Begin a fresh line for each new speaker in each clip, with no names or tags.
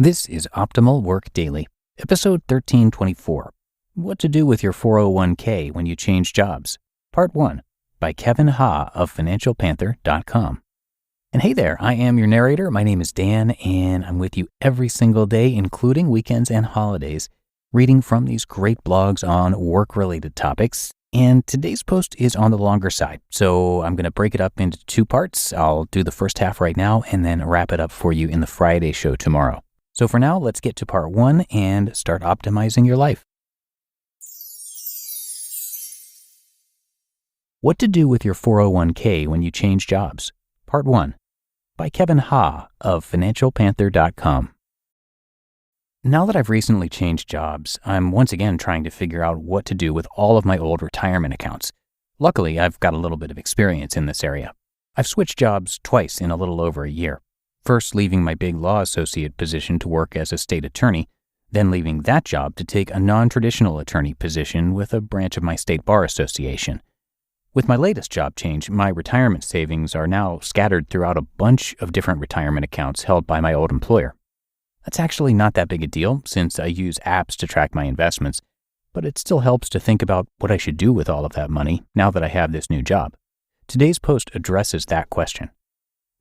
This is Optimal Work Daily, episode 1324, What to Do with Your 401k When You Change Jobs, Part 1, by Kevin Ha of financialpanther.com. And hey there, I am your narrator. My name is Dan, and I'm with you every single day, including weekends and holidays, reading from these great blogs on work-related topics. And today's post is on the longer side, so I'm going to break it up into two parts. I'll do the first half right now and then wrap it up for you in the Friday show tomorrow. So for now, let's get to part 1 and start optimizing your life. What to Do with Your 401k When You Change Jobs, Part 1, by Kevin Ha of financialpanther.com. Now that I've recently changed jobs, I'm once again trying to figure out what to do with all of my old retirement accounts. Luckily, I've got a little bit of experience in this area. I've switched jobs twice in a little over a year. First leaving my big law associate position to work as a state attorney, then leaving that job to take a non-traditional attorney position with a branch of my state bar association. With my latest job change, my retirement savings are now scattered throughout a bunch of different retirement accounts held by my old employer. That's actually not that big a deal since I use apps to track my investments, but it still helps to think about what I should do with all of that money now that I have this new job. Today's post addresses that question.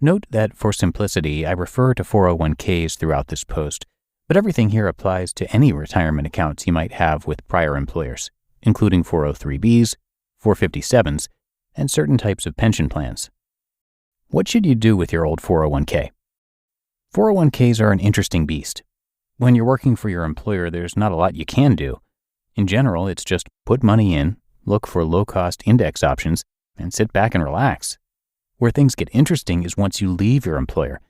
Note that for simplicity, I refer to 401ks throughout this post, but everything here applies to any retirement accounts you might have with prior employers, including 403bs, 457s, and certain types of pension plans. What should you do with your old 401k? 401ks are an interesting beast. When you're working for your employer, there's not a lot you can do. In general, it's just put money in, look for low-cost index options, and sit back and relax. Where things get interesting is once you leave your employer.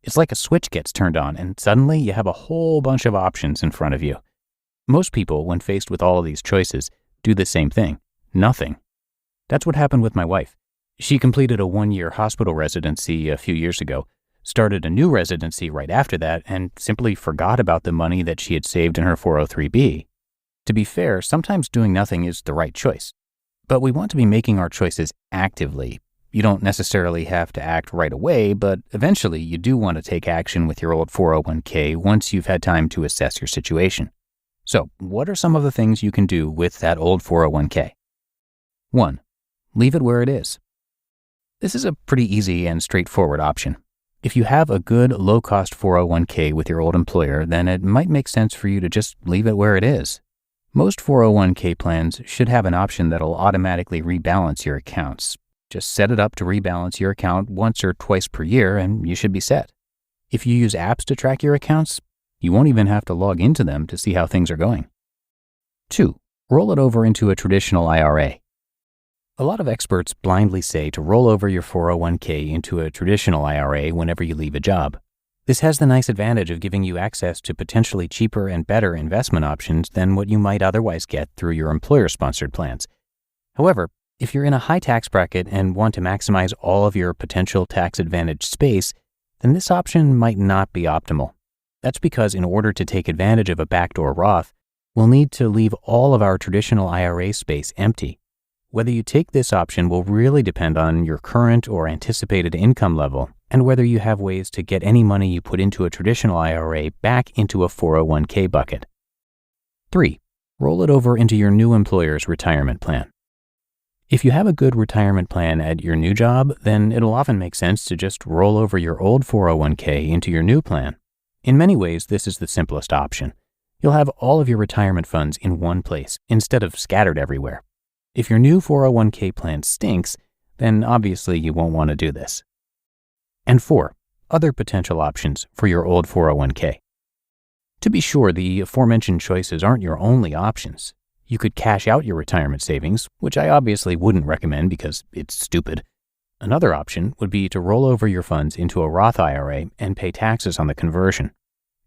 It's like a switch gets turned on, and suddenly you have a whole bunch of options in front of you. Most people, when faced with all of these choices, do the same thing: nothing. That's what happened with my wife. She completed a 1-year hospital residency a few years ago, started a new residency right after that, and simply forgot about the money that she had saved in her 403b. To be fair, sometimes doing nothing is the right choice. But we want to be making our choices actively. You don't necessarily have to act right away, but eventually you do want to take action with your old 401k once you've had time to assess your situation. So, what are some of the things you can do with that old 401k? 1. Leave it where it is. This is a pretty easy and straightforward option. If you have a good, low-cost 401k with your old employer, then it might make sense for you to just leave it where it is. Most 401k plans should have an option that'll automatically rebalance your accounts. Just set it up to rebalance your account once or twice per year, and you should be set. If you use apps to track your accounts, you won't even have to log into them to see how things are going. 2. Roll it over into a traditional IRA. A lot of experts blindly say to roll over your 401k into a traditional IRA whenever you leave a job. This has the nice advantage of giving you access to potentially cheaper and better investment options than what you might otherwise get through your employer-sponsored plans. However, if you're in a high tax bracket and want to maximize all of your potential tax-advantaged space, then this option might not be optimal. That's because in order to take advantage of a backdoor Roth, we'll need to leave all of our traditional IRA space empty. Whether you take this option will really depend on your current or anticipated income level and whether you have ways to get any money you put into a traditional IRA back into a 401k bucket. 3. Roll it over into your new employer's retirement plan. If you have a good retirement plan at your new job, then it'll often make sense to just roll over your old 401k into your new plan. In many ways, this is the simplest option. You'll have all of your retirement funds in one place instead of scattered everywhere. If your new 401k plan stinks, then obviously you won't want to do this. And 4. Other potential options for your old 401k. To be sure, the aforementioned choices aren't your only options. You could cash out your retirement savings, which I obviously wouldn't recommend because it's stupid. Another option would be to roll over your funds into a Roth IRA and pay taxes on the conversion.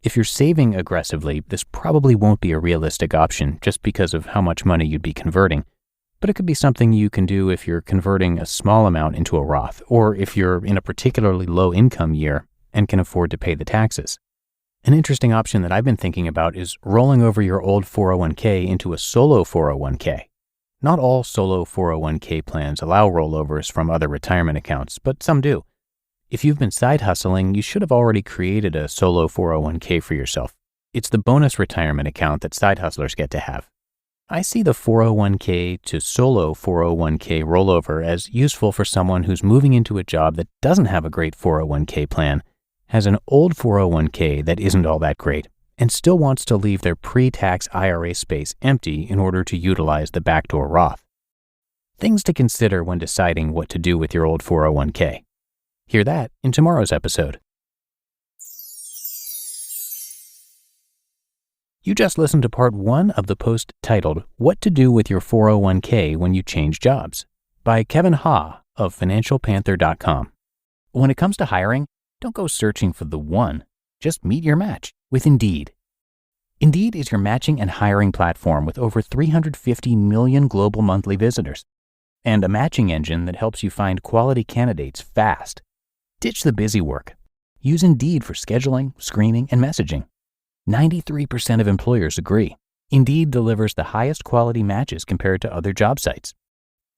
If you're saving aggressively, this probably won't be a realistic option just because of how much money you'd be converting. But it could be something you can do if you're converting a small amount into a Roth, or if you're in a particularly low income year and can afford to pay the taxes. An interesting option that I've been thinking about is rolling over your old 401k into a solo 401k. Not all solo 401k plans allow rollovers from other retirement accounts, but some do. If you've been side hustling, you should have already created a solo 401k for yourself. It's the bonus retirement account that side hustlers get to have. I see the 401k to solo 401k rollover as useful for someone who's moving into a job that doesn't have a great 401k plan, has an old 401k that isn't all that great, and still wants to leave their pre-tax IRA space empty in order to utilize the backdoor Roth. Things to consider when deciding what to do with your old 401k. Hear that in tomorrow's episode. You just listened to part 1 of the post titled, What to Do with Your 401k When You Change Jobs, by Kevin Ha of financialpanther.com. When it comes to hiring, don't go searching for the one. Just meet your match with Indeed. Indeed is your matching and hiring platform with over 350 million global monthly visitors, and a matching engine that helps you find quality candidates fast. Ditch the busy work. Use Indeed for scheduling, screening, and messaging. 93% of employers agree. Indeed delivers the highest quality matches compared to other job sites.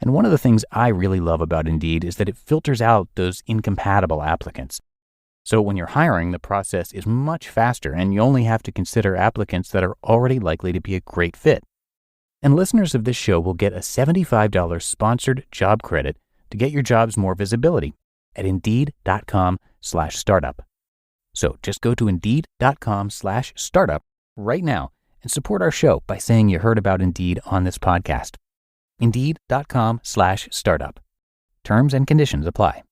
And one of the things I really love about Indeed is that it filters out those incompatible applicants. So when you're hiring, the process is much faster and you only have to consider applicants that are already likely to be a great fit. And listeners of this show will get a $75 sponsored job credit to get your jobs more visibility at Indeed.com/startup. So just go to Indeed.com/startup right now and support our show by saying you heard about Indeed on this podcast. Indeed.com/startup. Terms and conditions apply.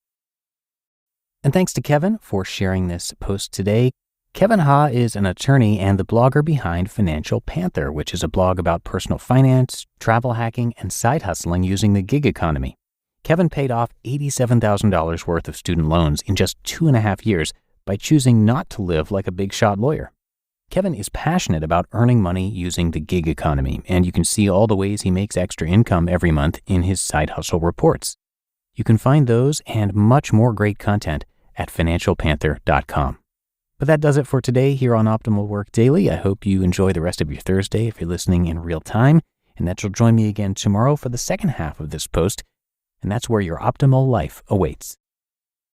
And thanks to Kevin for sharing this post today. Kevin Ha is an attorney and the blogger behind Financial Panther, which is a blog about personal finance, travel hacking, and side hustling using the gig economy. Kevin paid off $87,000 worth of student loans in just 2.5 years by choosing not to live like a big shot lawyer. Kevin is passionate about earning money using the gig economy, and you can see all the ways he makes extra income every month in his side hustle reports. You can find those and much more great content at financialpanther.com. But that does it for today here on Optimal Work Daily. I hope you enjoy the rest of your Thursday if you're listening in real time, and that you'll join me again tomorrow for the second half of this post, and that's where your optimal life awaits.